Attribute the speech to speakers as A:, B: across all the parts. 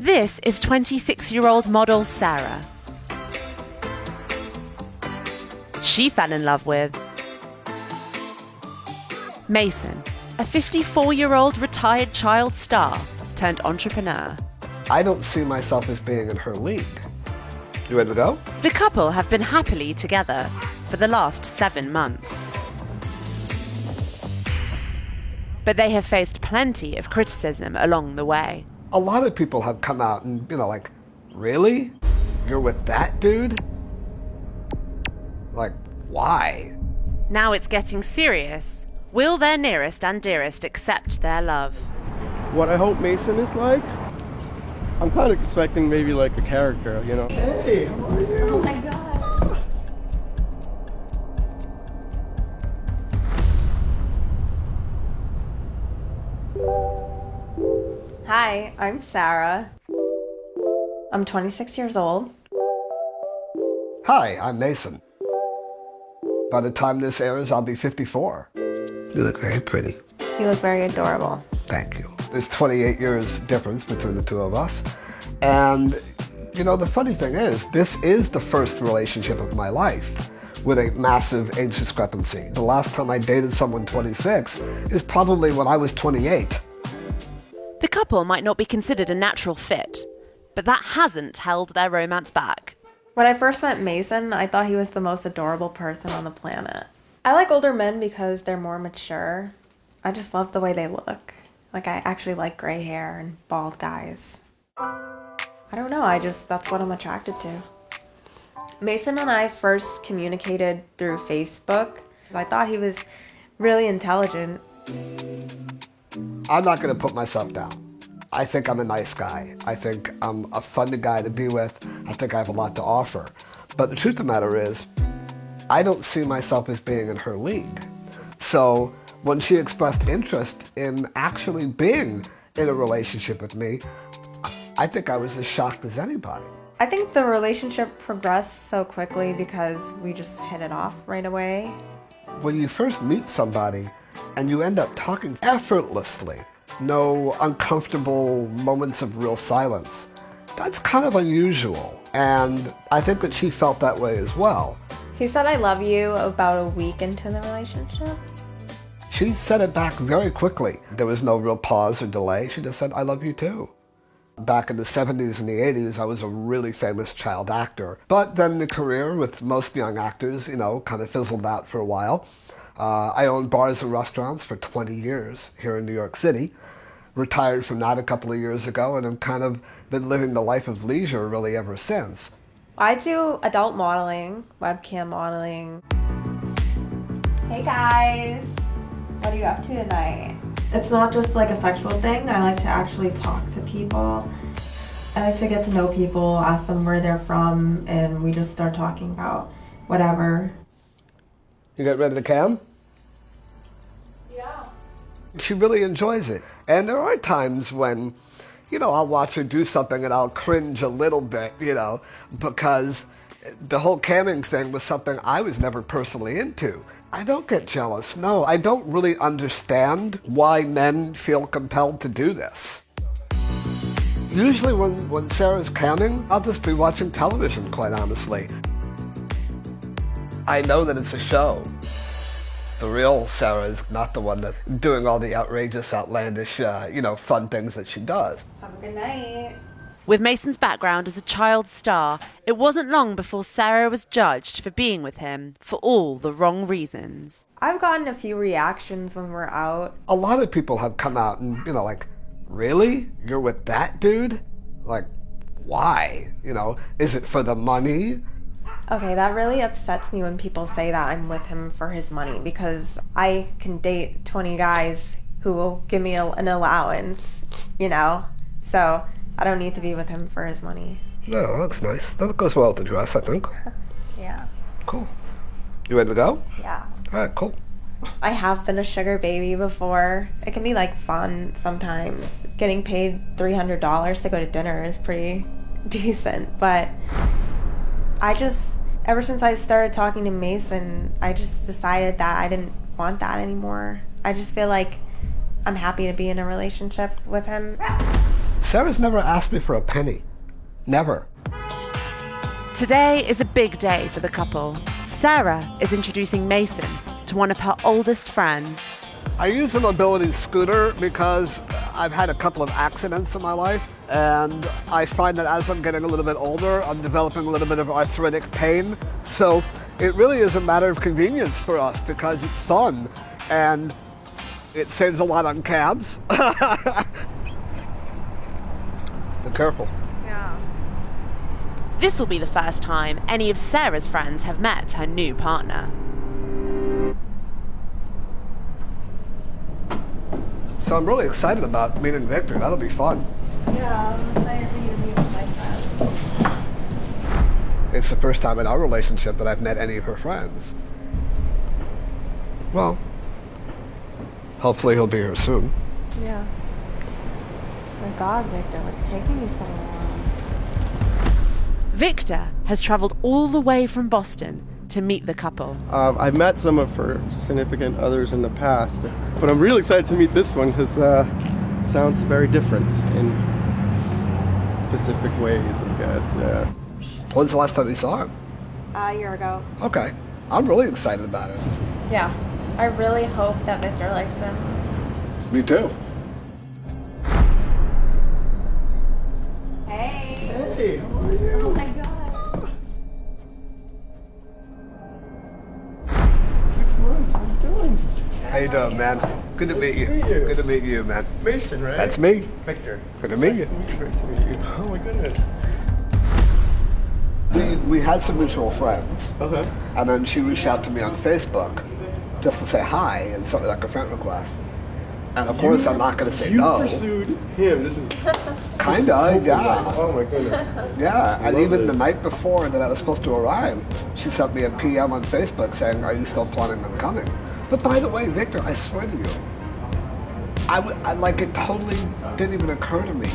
A: This is 26-year-old model Sarah. She fell in love with Mason, a 54-year-old retired child star turned entrepreneur.
B: I don't see myself as being in her league. You ready to go?
A: The couple have been happily together for the last 7 months. But they have faced plenty of criticism along the way.
B: A lot of people have come out and, like, really? You're with that dude? Like, why?
A: Now it's getting serious. Will their nearest and dearest accept their love?
C: What I hope Mason is like? I'm kind of expecting maybe like a character, you know? Hey, how are you?
D: Oh my God. Hi, I'm Sarah. I'm 26 years old.
B: Hi, I'm Mason. By the time this airs, I'll be 54. You look very pretty.
D: You look very adorable.
B: Thank you. There's 28 years difference between the two of us. And, the funny thing is, this is the first relationship of my life with a massive age discrepancy. The last time I dated someone 26 is probably when I was 28.
A: The couple might not be considered a natural fit, but that hasn't held their romance back.
D: When I first met Mason, I thought he was the most adorable person on the planet. I like older men because they're more mature. I just love the way they look. Like, I actually like gray hair and bald guys. I don't know, that's what I'm attracted to. Mason and I first communicated through Facebook. I thought he was really intelligent.
B: I'm not going to put myself down. I think I'm a nice guy. I think I'm a fun guy to be with. I think I have a lot to offer. But the truth of the matter is, I don't see myself as being in her league. So when she expressed interest in actually being in a relationship with me, I think I was as shocked as anybody.
D: I think the relationship progressed so quickly because we just hit it off right away.
B: When you first meet somebody and you end up talking effortlessly, no uncomfortable moments of real silence, that's kind of unusual. And I think that she felt that way as well.
D: He said I love you about a week into the relationship.
B: She said it back very quickly. There was no real pause or delay. She just said, I love you too. Back in the 70s and the 80s, I was a really famous child actor. But then the career, with most young actors, kind of fizzled out for a while. I owned bars and restaurants for 20 years here in New York City. Retired from that a couple of years ago, and I've kind of been living the life of leisure really ever since.
D: I do adult modeling, webcam modeling. Hey guys, what are you up to tonight? It's not just like a sexual thing. I like to actually talk to people. I like to get to know people, ask them where they're from, and we just start talking about whatever.
B: You get ready to cam?
D: Yeah.
B: She really enjoys it. And there are times when, I'll watch her do something and I'll cringe a little bit, because the whole camming thing was something I was never personally into. I don't get jealous, no. I don't really understand why men feel compelled to do this. Usually when Sarah's camming, I'll just be watching television, quite honestly. I know that it's a show. The real Sarah is not the one that's doing all the outrageous, outlandish, fun things that she does.
D: Have a good night.
A: With Mason's background as a child star, it wasn't long before Sarah was judged for being with him for all the wrong reasons.
D: I've gotten a few reactions when we're out.
B: A lot of people have come out and, like, really? You're with that dude? Like, why? Is it for the money?
D: Okay, that really upsets me when people say that I'm with him for his money, because I can date 20 guys who will give me an allowance, So I don't need to be with him for his money.
B: No, that looks nice. That goes well with the dress, I think.
D: Yeah.
B: Cool. You ready to go?
D: Yeah.
B: All right, cool.
D: I have been a sugar baby before. It can be fun sometimes. Getting paid $300 to go to dinner is pretty decent, but ever since I started talking to Mason, I just decided that I didn't want that anymore. I just feel like I'm happy to be in a relationship with him.
B: Sarah's never asked me for a penny. Never.
A: Today is a big day for the couple. Sarah is introducing Mason to one of her oldest friends.
B: I use a mobility scooter because I've had a couple of accidents in my life, and I find that as I'm getting a little bit older, I'm developing a little bit of arthritic pain. So it really is a matter of convenience for us because it's fun and it saves a lot on cabs. Be careful.
D: Yeah.
A: This will be the first time any of Sarah's friends have met her new partner.
B: So I'm really excited about meeting Victor. That'll be fun.
D: Yeah, I'm excited for you to meet with my friends.
B: It's the first time in our relationship that I've met any of her friends. Well, hopefully he'll be here soon.
D: Yeah. My God, Victor, what's taking you so long?
A: Victor has travelled all the way from Boston to meet the couple.
C: I've met some of her significant others in the past, but I'm really excited to meet this one because sounds very different in specific ways, I guess. Yeah.
B: When's the last time you saw him?
D: A year ago.
B: Okay. I'm really excited about it.
D: Yeah. I really hope that Victor likes him.
B: Me too.
D: Hey.
C: Hey, how are you?
D: Oh my God.
C: 6 months, how you doing?
B: How you doing, man? Good to meet you.
C: to meet you.
B: Good to meet you, man.
C: Mason, right?
B: That's me.
C: Victor.
B: Good to meet you.
C: Great to meet you. Oh my goodness.
B: We had some mutual friends,
C: Okay.
B: and then she reached out to me on Facebook just to say hi and something like a friend request. And of course, I'm not going to say
C: You
B: no.
C: pursued him. This is
B: Kinda, yeah.
C: Oh my goodness.
B: Yeah, and
C: love
B: even the
C: this.
B: night before that I was supposed to arrive, she sent me a PM on Facebook saying, "Are you still planning on coming?" But by the way, Victor, I swear to you, I like it totally didn't even occur to me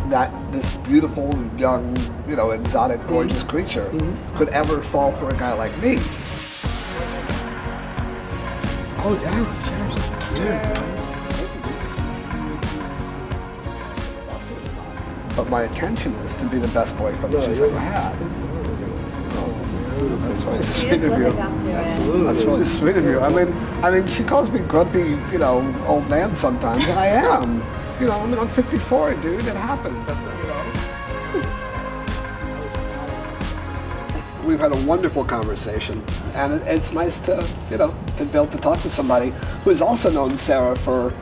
B: that this beautiful, young, exotic, gorgeous creature could ever fall for a guy like me. Oh yeah, cheers. But my intention is to be the best boyfriend that she's ever had. That's really sweet of you. That's really sweet of you. I mean, she calls me grumpy, old man sometimes, and I am. I'm 54, dude. It happens. We've had a wonderful conversation, and it's nice to be able to talk to somebody who's also known Sarah for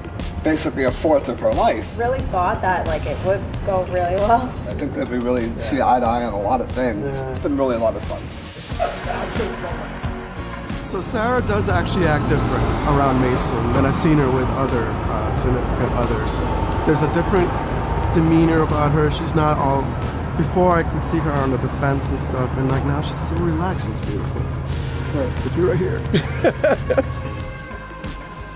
B: basically a fourth of her life.
D: Really thought that it would go really well.
B: I think that we really see eye to eye on a lot of things.
C: Yeah.
B: It's been really a lot of fun.
C: So Sarah does actually act different around Mason, and I've seen her with other significant others. There's a different demeanor about her. She's not all... Before I could see her on the defense and stuff, and now she's so relaxed. It's beautiful. It's me right here.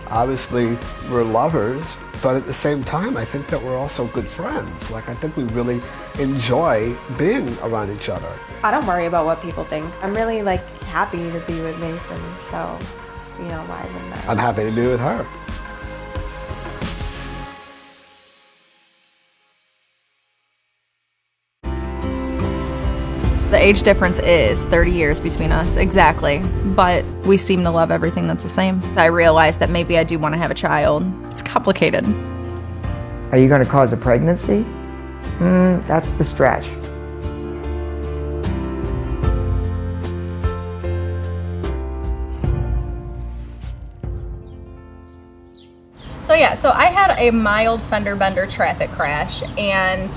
B: Obviously, we're lovers, but at the same time, I think that we're also good friends. I think we really enjoy being around each other.
D: I don't worry about what people think. I'm really happy to be with Mason, so why wouldn't I?
B: I'm happy to be with her.
E: The age difference is 30 years between us, exactly. But we seem to love everything that's the same. I realized that maybe I do want to have a child. It's complicated.
F: Are you going to cause a pregnancy? That's the stretch.
E: So I had a mild fender bender traffic crash, and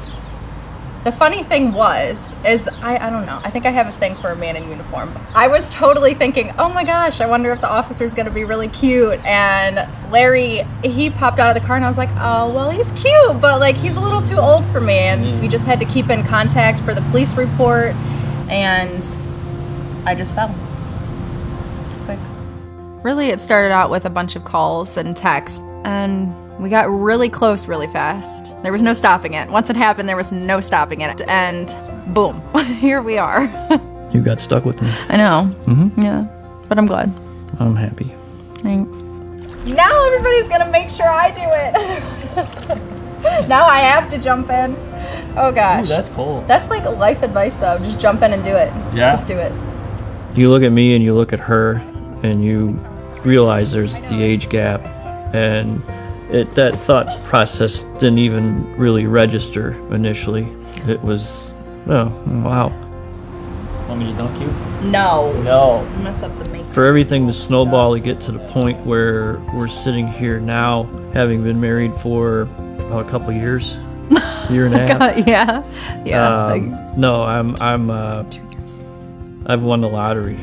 E: the funny thing is I don't know, I think I have a thing for a man in uniform. I was totally thinking, oh my gosh, I wonder if the officer's gonna be really cute. And Larry, he popped out of the car and I was like, oh, well, he's cute, but he's a little too old for me. And we just had to keep in contact for the police report, and I just fell. Quick. Really, it started out with a bunch of calls and texts, and we got really close really fast. There was no stopping it. Once it happened, there was no stopping it. And boom, here we are.
G: You got stuck with me.
E: I know. Yeah, but I'm glad.
G: I'm happy.
E: Thanks. Now everybody's gonna make sure I do it. Now I have to jump in. Oh gosh.
G: Ooh, that's cool.
E: That's like life advice though. Just jump in and do it.
G: Yeah.
E: Just do it.
G: You look at me and you look at her and you realize there's the age gap, and that thought process didn't even really register initially. It was, oh, wow. Want me to dunk you?
E: No.
G: No.
E: Mess up the makeup.
G: For everything to snowball to get to the point where we're sitting here now, having been married for about a couple years, year and a half.
E: Yeah.
G: No, I've won the lottery.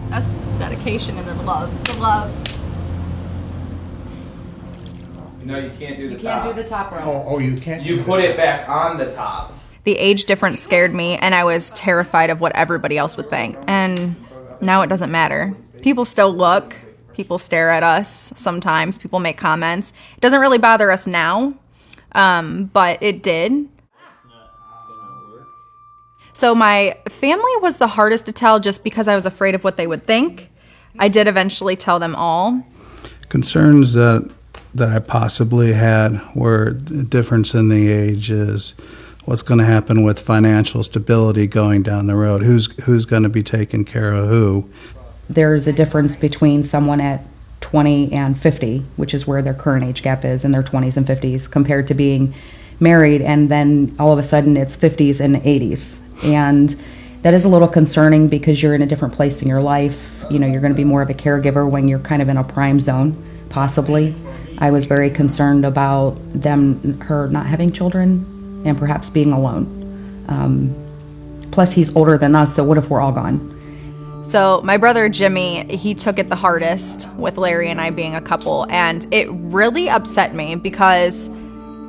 E: That's dedication and the love. The love.
H: No, you can't do the top.
A: You can't do the top row.
I: Oh, you can't.
H: You put it back on the top.
E: The age difference scared me, and I was terrified of what everybody else would think. And now it doesn't matter. People still look. People stare at us sometimes. People make comments. It doesn't really bother us now, but it did. So my family was the hardest to tell just because I was afraid of what they would think. I did eventually tell them all.
I: Concerns that I possibly had were the difference in the ages. What's going to happen with financial stability going down the road? Who's going to be taking care of who?
J: There's a difference between someone at 20 and 50, which is where their current age gap is in their 20s and 50s, compared to being married and then all of a sudden it's 50s and 80s. And that is a little concerning because you're in a different place in your life. You know, you're going to be more of a caregiver when you're kind of in a prime zone, possibly. I was very concerned about her not having children and perhaps being alone. Plus, he's older than us, so what if we're all gone?
E: So my brother Jimmy, he took it the hardest with Larry and I being a couple, and it really upset me because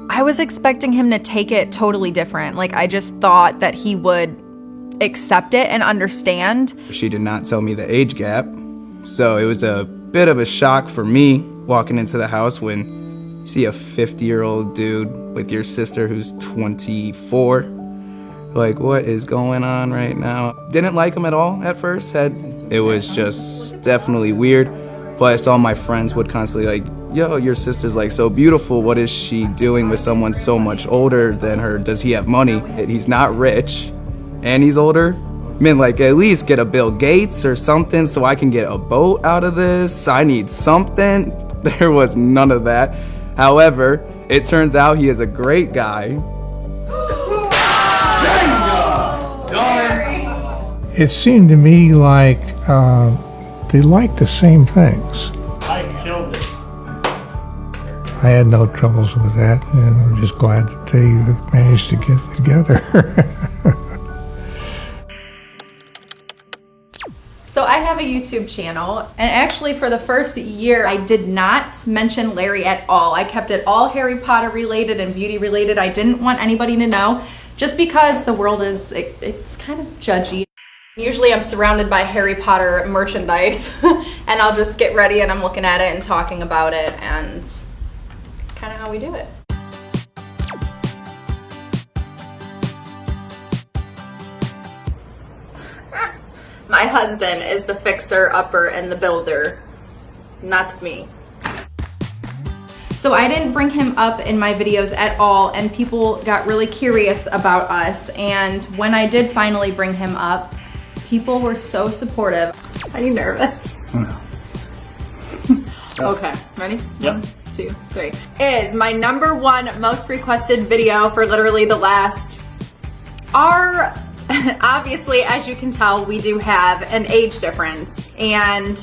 E: I was expecting him to take it totally different. Like, I just thought that he would accept it and understand.
H: She did not tell me the age gap, so it was a bit of a shock for me walking into the house when you see a 50-year-old dude with your sister who's 24. Like, what is going on right now? Didn't like him at all at first. It was just definitely weird. But I saw my friends would constantly like, yo, your sister's like so beautiful. What is she doing with someone so much older than her? Does he have money? He's not rich and he's older. I mean, like, at least get a Bill Gates or something so I can get a boat out of this. I need something. There was none of that. However, it turns out he is a great guy.
K: It seemed to me like they liked the same things.
G: I killed it.
K: I had no troubles with that, and I'm just glad that they managed to get together.
E: So I have a YouTube channel, and actually for the first year, I did not mention Larry at all. I kept it all Harry Potter related and beauty related. I didn't want anybody to know, just because the world is, it's kind of judgy. Usually I'm surrounded by Harry Potter merchandise, and I'll just get ready and I'm looking at it and talking about it, and it's kind of how we do it. My husband is the fixer-upper and the builder, not me. So I didn't bring him up in my videos at all, and people got really curious about us, and when I did finally bring him up, people were so supportive. Are you nervous?
I: No.
E: Okay, ready?
G: Yep.
E: 1, 2, 3. Is my #1 most requested video for literally the last... Obviously, as you can tell, we do have an age difference, and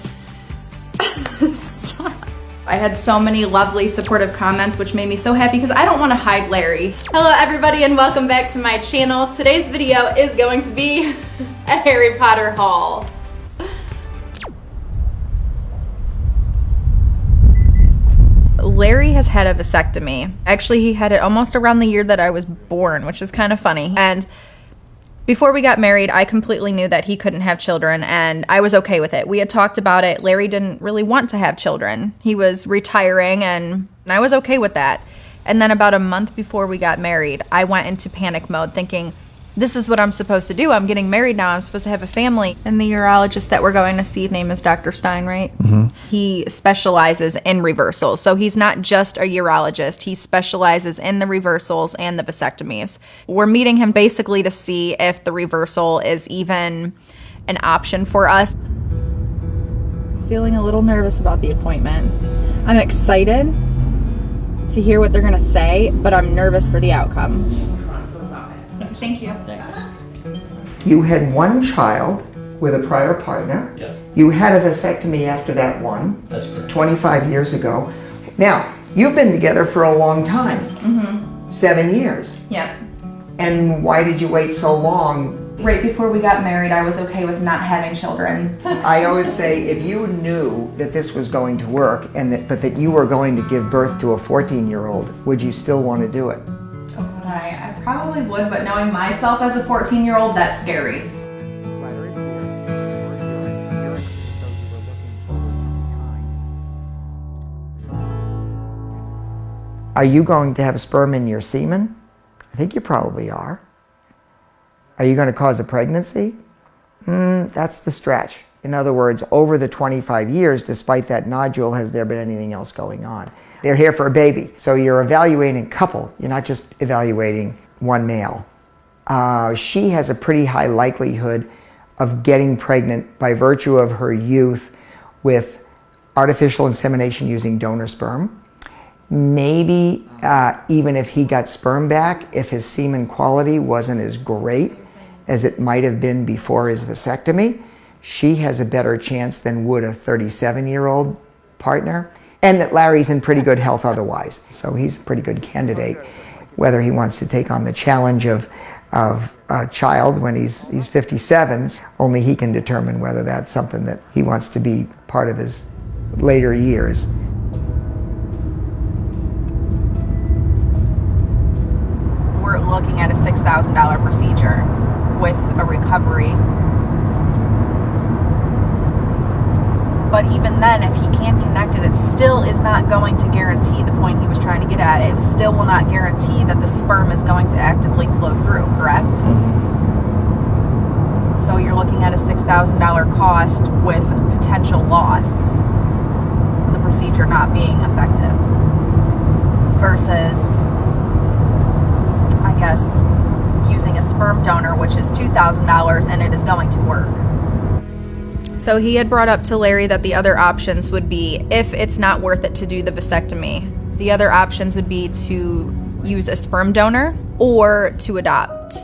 E: I had so many lovely supportive comments, which made me so happy because I don't want to hide Larry. Hello everybody and welcome back to my channel. Today's video is going to be a Harry Potter haul. Larry has had a vasectomy. Actually, he had it almost around the year that I was born, which is kind of funny. And before we got married, I completely knew that he couldn't have children, and I was okay with it. We had talked about it. Larry didn't really want to have children. He was retiring, and I was okay with that. And then about a month before we got married, I went into panic mode thinking, this is what I'm supposed to do. I'm getting married now. I'm supposed to have a family. And the urologist that we're going to see, his name is Dr. Stein, right?
G: Mm-hmm.
E: He specializes in reversals. So he's not just a urologist. He specializes in the reversals and the vasectomies. We're meeting him basically to see if the reversal is even an option for us. Feeling a little nervous about the appointment. I'm excited to hear what they're going to say, but I'm nervous for the outcome. Thank you.
G: Thanks.
F: You had one child with a prior partner.
G: Yes.
F: You had a vasectomy after that one.
G: That's correct.
F: 25 years ago. Now, you've been together for a long time.
E: Mm-hmm.
F: 7 years.
E: Yeah.
F: And why did you wait so long?
E: Right before we got married, I was okay with not having children.
F: I always say, if you knew that this was going to work, but that you were going to give birth to a 14-year-old, would you still want to do it?
E: I probably would, but knowing myself as a 14-year-old, that's scary.
F: Are you going to have sperm in your semen? I think you probably are. Are you going to cause a pregnancy? That's the stretch. In other words, over the 25 years, despite that nodule, has there been anything else going on? They're here for a baby. So you're evaluating a couple. You're not just evaluating one male. She has a pretty high likelihood of getting pregnant by virtue of her youth with artificial insemination using donor sperm. Maybe even if he got sperm back, if his semen quality wasn't as great as it might have been before his vasectomy, she has a better chance than would a 37-year-old partner. And that Larry's in pretty good health otherwise. So he's a pretty good candidate. Whether he wants to take on the challenge of a child when he's 57, only he can determine whether that's something that he wants to be part of his later years.
E: We're looking at a $6,000 procedure with a recovery. But even then, if he can connect it, it still is not going to guarantee the point he was trying to get at. It still will not guarantee that the sperm is going to actively flow through, correct?
G: Mm-hmm.
E: So you're looking at a $6,000 cost with potential loss, the procedure not being effective, versus, I guess, using a sperm donor, which is $2,000, and it is going to work. So he had brought up to Larry that the other options would be, if it's not worth it to do the vasectomy, the other options would be to use a sperm donor or to adopt.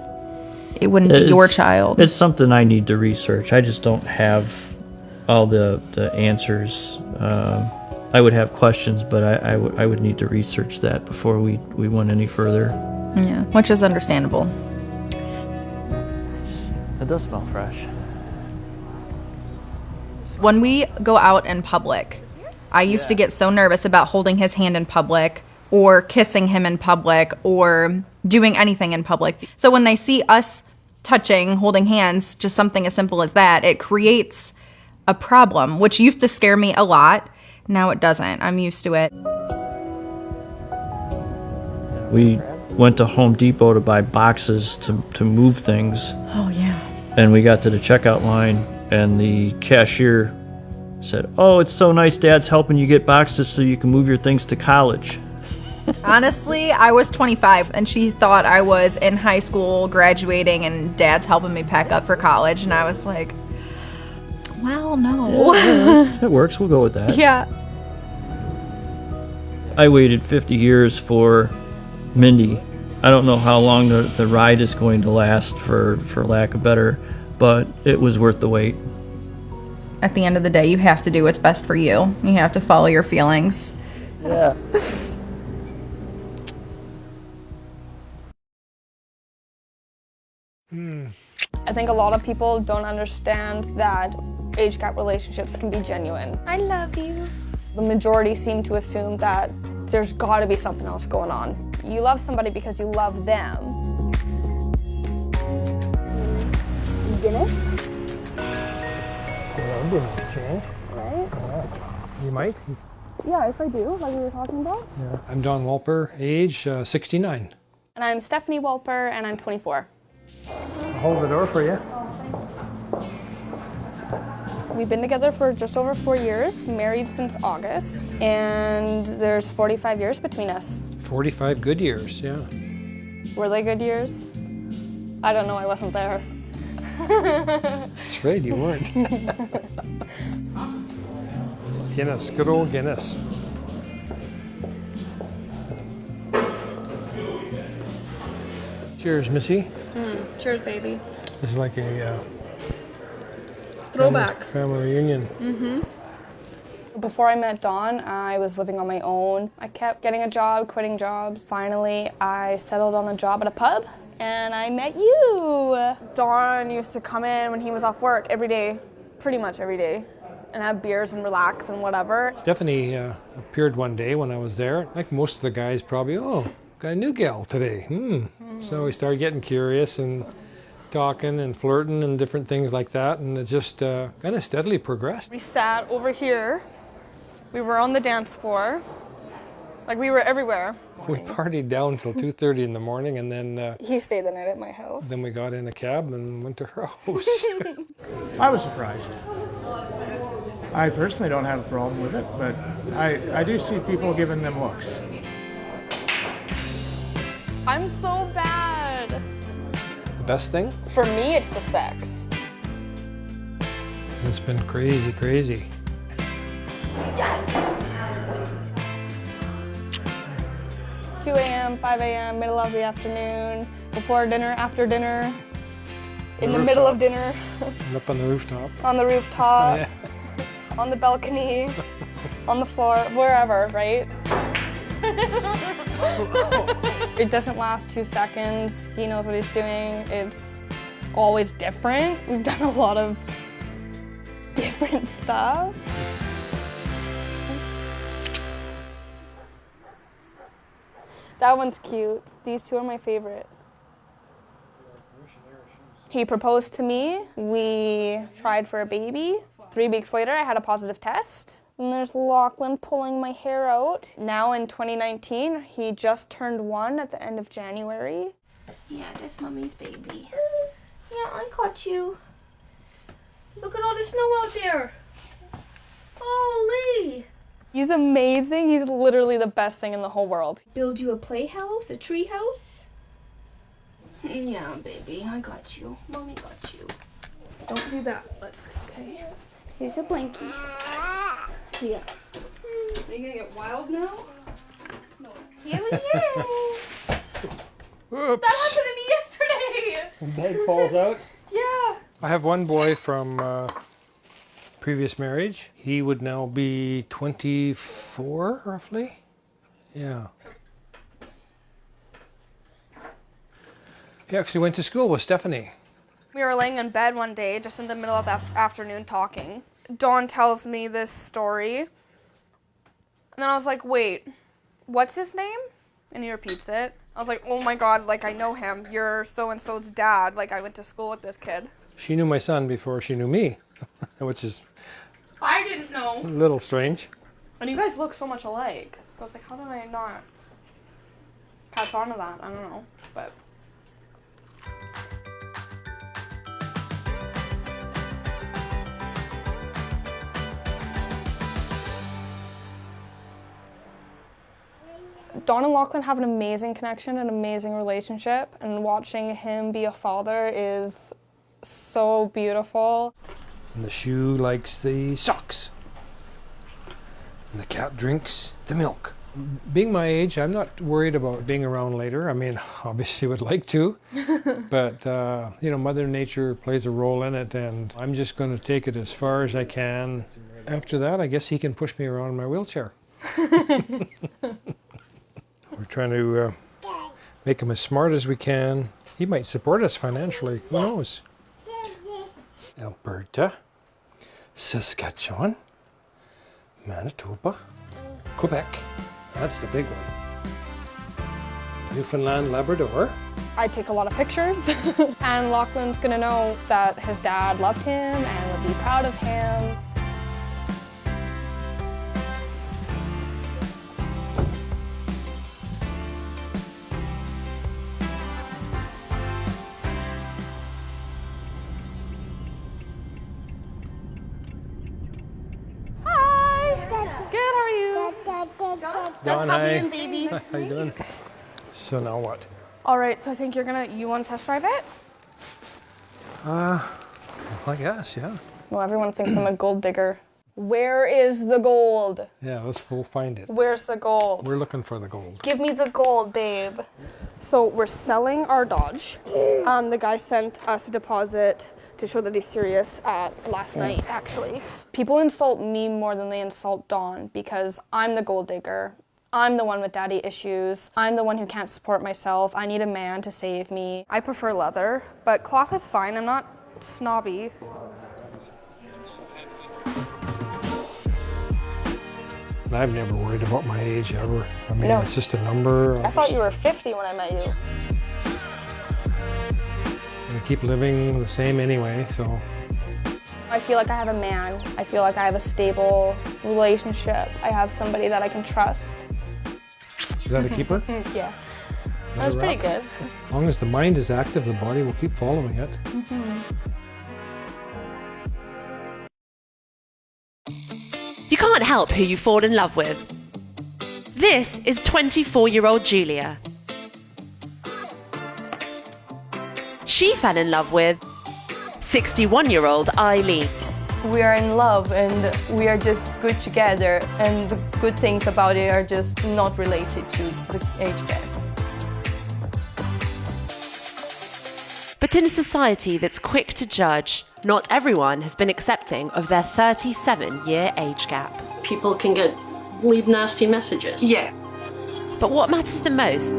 E: It wouldn't be your child.
G: It's something I need to research. I just don't have all the answers. I would have questions, but I would need to research that before we went any further.
E: Yeah, which is understandable.
G: It does smell fresh.
E: When we go out in public, I used to get so nervous about holding his hand in public or kissing him in public or doing anything in public. So when they see us touching, holding hands, just something as simple as that, it creates a problem, which used to scare me a lot. Now it doesn't. I'm used to it.
G: We went to Home Depot to buy boxes to move things.
E: Oh, yeah.
G: And we got to the checkout line, and the cashier said, "Oh, it's so nice Dad's helping you get boxes so you can move your things to college."
E: Honestly, I was 25, and she thought I was in high school graduating, and Dad's helping me pack up for college. And I was like, well, no.
G: Yeah, it works. We'll go with that.
E: Yeah.
G: I waited 50 years for Mindy. I don't know how long the ride is going to last, for lack of better, but it was worth the wait.
E: At the end of the day, you have to do what's best for you. You have to follow your feelings.
G: Yeah.
L: I think a lot of people don't understand that age gap relationships can be genuine. I love you. The majority seem to assume that there's got to be something else going on. You love somebody because you love them. Guinness? Right?
M: You might?
L: Yeah, if I do, like we were talking about.
M: Yeah. I'm Don Walper, age 69.
L: And I'm Stephanie Walper, and I'm 24.
M: I'll hold the door for you.
L: We've been together for just over 4 years, married since August, and there's 45 years between us.
M: 45 good years, yeah.
L: Were they good years? I don't know, I wasn't there.
M: That's right, you weren't. Guinness, good old Guinness. Cheers, Missy.
L: Cheers, baby.
M: This is like a
L: Throwback.
M: family reunion.
L: Before I met Dawn, I was living on my own. I kept getting a job, quitting jobs. Finally, I settled on a job at a pub, and I met you. Dawn used to come in when he was off work every day, pretty much every day, and have beers and relax and whatever.
M: Stephanie appeared one day when I was there. Like most of the guys probably, oh, got a new gal today. So we started getting curious and talking and flirting and different things like that, and it just kind of steadily progressed.
L: We sat over here. We were on the dance floor. Like, we were everywhere.
M: We partied down till 2:30 in the morning, and then
L: He stayed the night at my house.
M: we got in a cab and went to her house.
N: I was surprised. I personally don't have a problem with it, but I do see people giving them looks.
L: I'm so bad.
M: The best thing?
L: For me, it's the sex.
M: It's been crazy.
L: 2 a.m., 5 a.m., middle of the afternoon, before dinner, after dinner, in the middle of dinner,
M: And up on the rooftop.
L: on the rooftop,
M: Yeah.
L: on the balcony, on the floor, wherever, right? It doesn't last 2 seconds. He knows what he's doing. It's always different. We've done a lot of different stuff. That one's cute. These two are my favorite. He proposed to me. We tried for a baby. 3 weeks later, I had a positive test. And there's Lachlan pulling my hair out. Now in 2019, he just turned 1 at the end of January.
O: Yeah, that's Mommy's baby. Yeah, I caught you. Look at all the snow out there. Holy!
L: He's amazing. He's literally the best thing in the whole world.
O: Build you a playhouse, a tree house? Yeah, baby, I got you. Mommy got you.
L: Don't do that. Let's, okay.
O: Here's a blankie.
L: Yeah.
O: Are you gonna get wild now? No. Here we go.
M: Whoops.
L: That happened to me yesterday.
M: When bag falls out.
L: Yeah.
M: I have one boy from previous marriage. He would now be 24, roughly. Yeah. He actually went to school with Stephanie.
L: We were laying in bed one day, just in the middle of the afternoon talking. Dawn tells me this story. And then I was like, wait, what's his name? And he repeats it. I was like, oh my God, like, I know him. You're so-and-so's dad. Like, I went to school with this kid.
M: She knew my son before she knew me, which is
L: I didn't know.
M: a little strange.
L: And you guys look so much alike. So I was like, how did I not catch on to that? I don't know, but... Dawn and Lachlan have an amazing connection, an amazing relationship, and watching him be a father is so beautiful.
M: And the shoe likes the socks. And the cat drinks the milk. Being my age, I'm not worried about being around later. I mean, obviously would like to, but you know, Mother Nature plays a role in it, and I'm just going to take it as far as I can. After that, I guess he can push me around in my wheelchair. We're trying to make him as smart as we can. He might support us financially. Who knows? Alberta, Saskatchewan, Manitoba, Quebec. That's the big one. Newfoundland, Labrador.
L: I take a lot of pictures, and Lachlan's gonna know that his dad loved him and will be proud of him.
M: Don,
L: That's
M: hi.
L: Puppy and Baby.
M: Hi, how you doing? So now what?
L: All right, so I think you want to test drive it?
M: I guess, yeah.
L: Well, everyone thinks I'm a gold digger. Where is the gold?
M: Yeah, let's go find it.
L: Where's the gold?
M: We're looking for the gold.
L: Give me the gold, babe. So we're selling our Dodge. The guy sent us a deposit to show that he's serious last night, actually. People insult me more than they insult Dawn because I'm the gold digger. I'm the one with daddy issues. I'm the one who can't support myself. I need a man to save me. I prefer leather, but cloth is fine. I'm not snobby.
M: I've never worried about my age ever. I mean,
L: No.
M: it's just a number.
L: I thought you were 50 when I met you.
M: I keep living the same anyway, so.
L: I feel like I have a man. I feel like I have a stable relationship. I have somebody that I can trust.
M: Is that a keeper?
L: Yeah.
M: Is
L: That was
M: a
L: pretty
M: wrap?
L: good.
M: As long as the mind is active, the body will keep following it.
A: You can't help who you fall in love with. This is 24-year-old Julia. She fell in love with 61-year-old Eileen.
P: We are in love and we are just good together, and the good things about it are just not related to the age gap.
A: But in a society that's quick to judge, not everyone has been accepting of their 37-year age gap.
Q: People can leave nasty messages.
A: Yeah. But what matters the most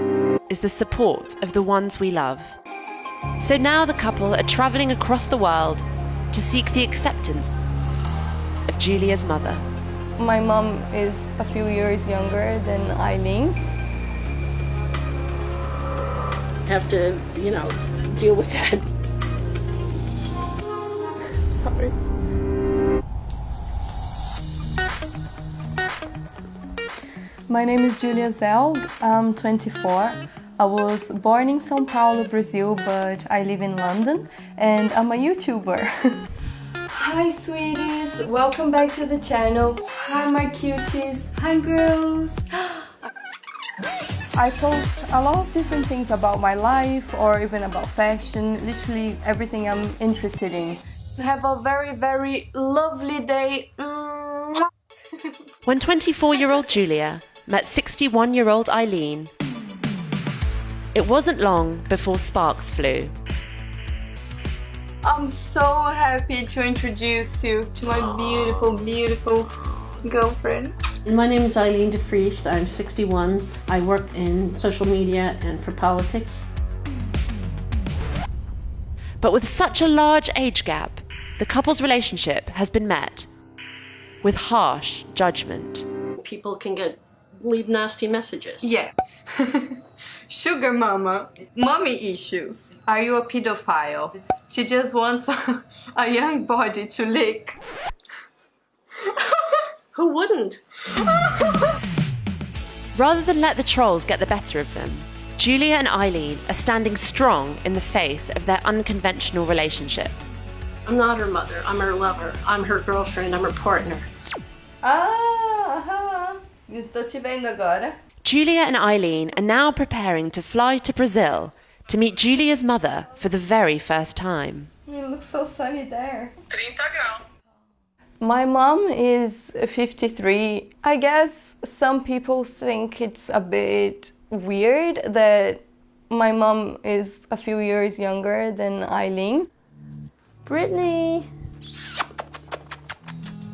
A: is the support of the ones we love. So now the couple are travelling across the world to seek the acceptance of Julia's mother.
P: My mom is a few years younger than Eileen.
Q: Have to, deal with that.
P: Sorry. My name is Julia Zelg. I'm 24. I was born in São Paulo, Brazil, but I live in London, and I'm a YouTuber. Hi, sweeties. Welcome back to the channel. Hi, my cuties. Hi, girls. I post a lot of different things about my life or even about fashion, literally everything I'm interested in. Have a very, very lovely day.
A: When 24-year-old Julia met 61-year-old Eileen, it wasn't long before sparks flew.
P: I'm so happy to introduce you to my beautiful, beautiful girlfriend.
Q: My name is Eileen de Vriest. I'm 61. I work in social media and for politics.
A: But with such a large age gap, the couple's relationship has been met with harsh judgment.
Q: People can leave nasty messages.
P: Yeah. Sugar mama, mommy issues. Are you a pedophile? She just wants a young body to lick.
Q: Who wouldn't?
A: Rather than let the trolls get the better of them, Julia and Eileen are standing strong in the face of their unconventional relationship.
Q: I'm not her mother. I'm her lover. I'm her girlfriend. I'm her partner.
P: Tô te vendo agora.
A: Julia and Eileen are now preparing to fly to Brazil to meet Julia's mother for the very first time.
P: You look so sunny there. 30 graus. My mom is 53. I guess some people think it's a bit weird that my mom is a few years younger than Eileen. Brittany.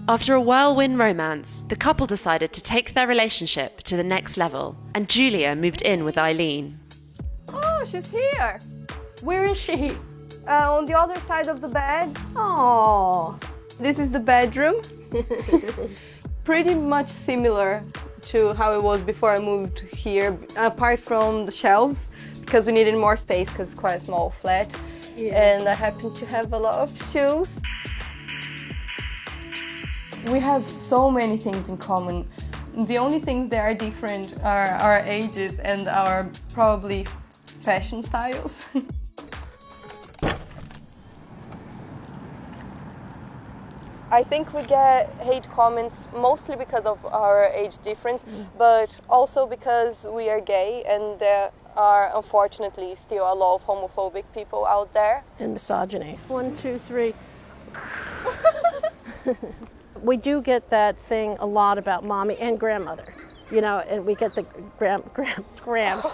A: After a whirlwind romance, the couple decided to take their relationship to the next level, and Julia moved in with Eileen.
P: Oh, she's here. Where is she? On the other side of the bed. Oh. This is the bedroom. Pretty much similar to how it was before I moved here, apart from the shelves, because we needed more space because it's quite a small flat. Yeah. And I happen to have a lot of shoes. We have so many things in common. The only things that are different are our ages and our probably fashion styles. I think we get hate comments mostly because of our age difference, but also because we are gay and there are unfortunately still a lot of homophobic people out there.
Q: And misogyny. 1, 2, 3. We do get that thing a lot about mommy and grandmother. You know, and we get the grams.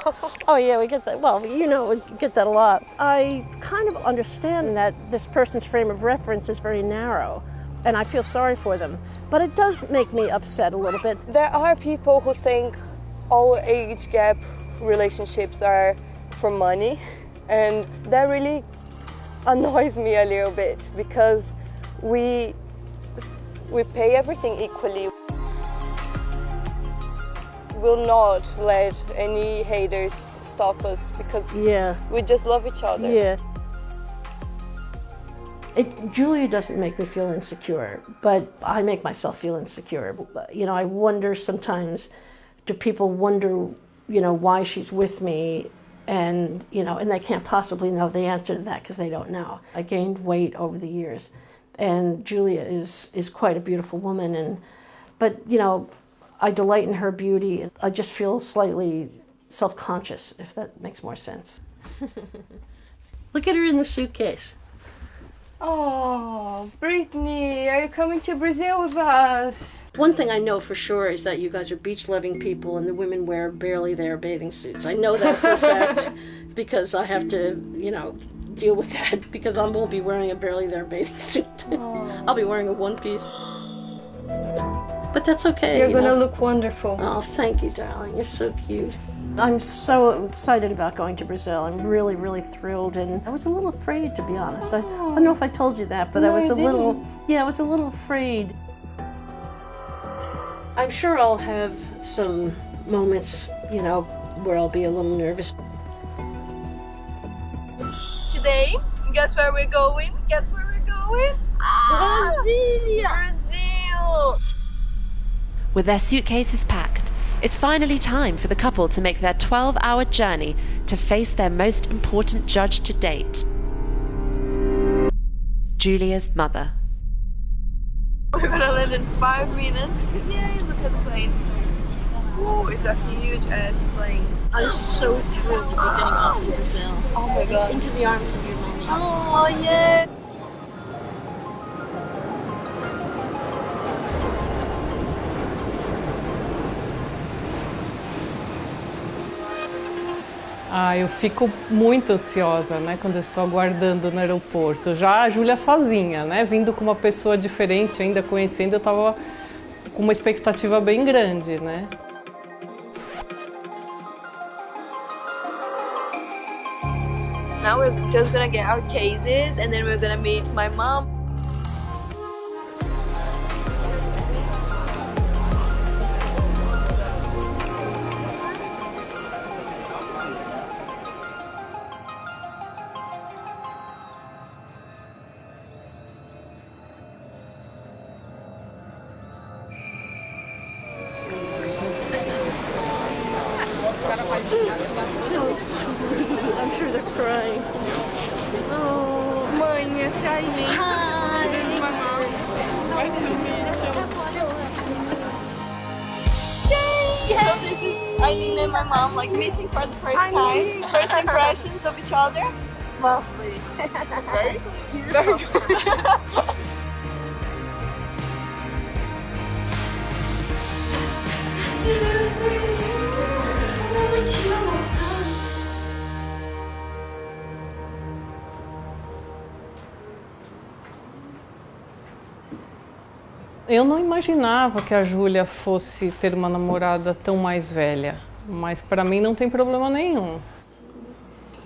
Q: Oh yeah, we get that. Well, you know, we get that a lot. I kind of understand that this person's frame of reference is very narrow, and I feel sorry for them. But it does make me upset a little bit.
P: There are people who think all age gap relationships are for money, and that really annoys me a little bit because we pay everything equally. Will not let any haters stop us because we just love each other.
Q: Yeah. Julia doesn't make me feel insecure, but I make myself feel insecure. You know, I wonder sometimes, do people wonder, you know, why she's with me? And, you know, and they can't possibly know the answer to that because they don't know. I gained weight over the years, and Julia is quite a beautiful woman, but, you know, I delight in her beauty. I just feel slightly self-conscious, if that makes more sense. Look at her in the suitcase.
P: Oh, Brittany, are you coming to Brazil with us?
Q: One thing I know for sure is that you guys are beach-loving people and the women wear barely their bathing suits. I know that for a fact because I have to, you know, deal with that because I won't be wearing a barely there bathing suit. I'll be wearing a one-piece. But that's okay.
P: You're gonna look wonderful.
Q: Oh, thank you, darling. You're so cute. I'm so excited about going to Brazil. I'm really, really thrilled, and I was a little afraid, to be honest. I don't know if I told you that, but I was a little afraid. I'm sure I'll have some moments, you know, where I'll be a little nervous.
P: Today, guess where we're going? Guess where we're going?
Q: Brasilia!
P: Brazil!
A: With their suitcases packed, it's finally time for the couple to make their 12-hour journey to face their most important judge to date, Julia's mother.
P: We're gonna land in 5 minutes. Yay, look at the planes. Whoa, it's a huge ass plane.
Q: I'm so thrilled to be getting off in Brazil.
P: Oh my god.
Q: Into the arms of your mommy.
P: Oh, yeah.
R: Eu fico muito ansiosa, né, quando eu estou aguardando no aeroporto. Já a Júlia sozinha, né, vindo com uma pessoa diferente, ainda conhecendo, eu estava com uma expectativa bem grande, né.
P: Now we're just gonna get our cases and then we're gonna meet my mom.
Q: I'm sure they're crying. Oh,
P: Mãe, esse é a Aileen.
Q: Hi.
P: This is my mom. Nice to meet you. So this is Aileen and my mom, like meeting for the first time. First impressions of each other.
O: Lovely.
P: Very good. Very good.
R: Eu não imaginava que a Júlia fosse ter uma namorada tão mais velha, mas para mim não tem problema nenhum.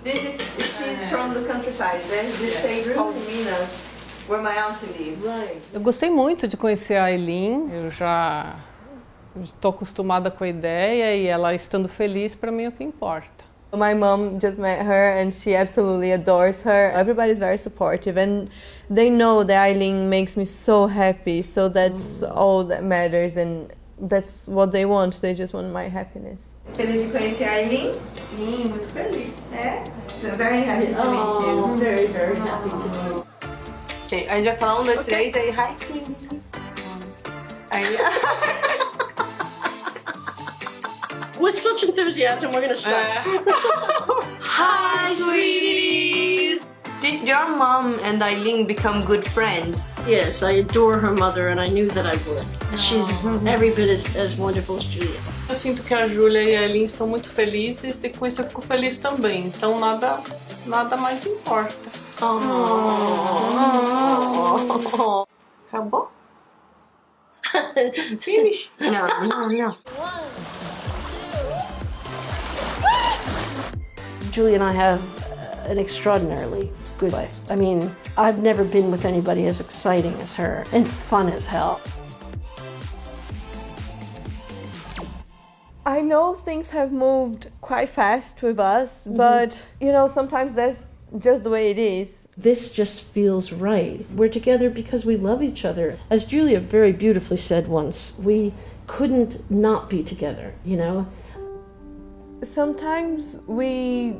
P: She's from the countryside. There's this state called Minas, where my auntie lives.
Q: right.
R: Eu gostei muito de conhecer a Aileen, eu já estou acostumada com a ideia e ela estando feliz, para mim é o que importa.
P: My mom just met her and she absolutely adores her. Everybody's very supportive and they know that Aileen makes me so happy, so that's all that matters and that's what they want, they just want my happiness. Feliz de conhecer a Aileen?
Q: Sim, muito feliz.
P: É? So very happy to meet you.
Q: Very, very happy to meet you.
P: Ok, a gente vai falar 1, 2, 3, aí hi sweeties. Aí...
Q: With such enthusiasm, we're gonna start.
P: Hi sweeties! Did your mom and Eileen become good friends?
Q: Yes, I adore her mother, and I knew that I would. She's every bit as wonderful as Julia.
R: Eu sinto que a Júlia e a Eileen estão muito felizes e com isso eu fico feliz também. Então nada mais importa.
Q: Acabou?
R: Finish?
Q: No. Julie and I have an extraordinarily good life. I mean, I've never been with anybody as exciting as her and fun as hell.
P: I know things have moved quite fast with us, but you know, sometimes that's just the way it is.
Q: This just feels right. We're together because we love each other. As Julia very beautifully said once, we couldn't not be together, you know?
P: Sometimes we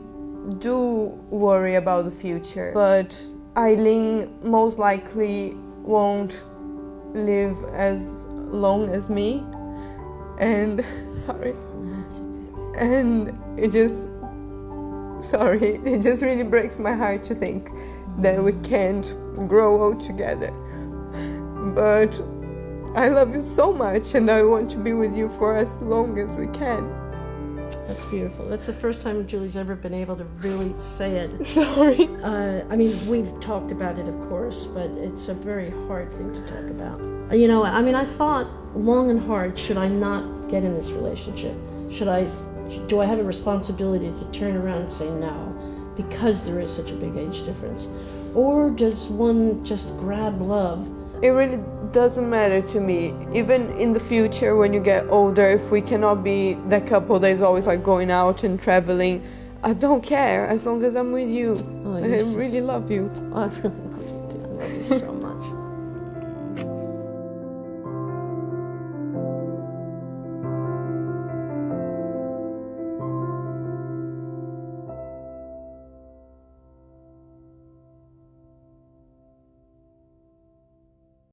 P: do worry about the future, but Eileen most likely won't live as long as me. And sorry. And it just really breaks my heart to think that we can't grow old together. But I love you so much and I want to be with you for as long as we can.
Q: That's beautiful. That's the first time Julie's ever been able to really say it.
P: Sorry.
Q: I mean, we've talked about it, of course, but it's a very hard thing to talk about. You know, I mean, I thought long and hard, should I not get in this relationship? Do I have a responsibility to turn around and say no because there is such a big age difference? Or does one just grab love?
P: It really doesn't matter to me. Even in the future when you get older, if we cannot be that couple that is always like going out and traveling, I don't care as long as I'm with you.
Q: Oh,
P: I really love you.
Q: I really love you too. I love you so much.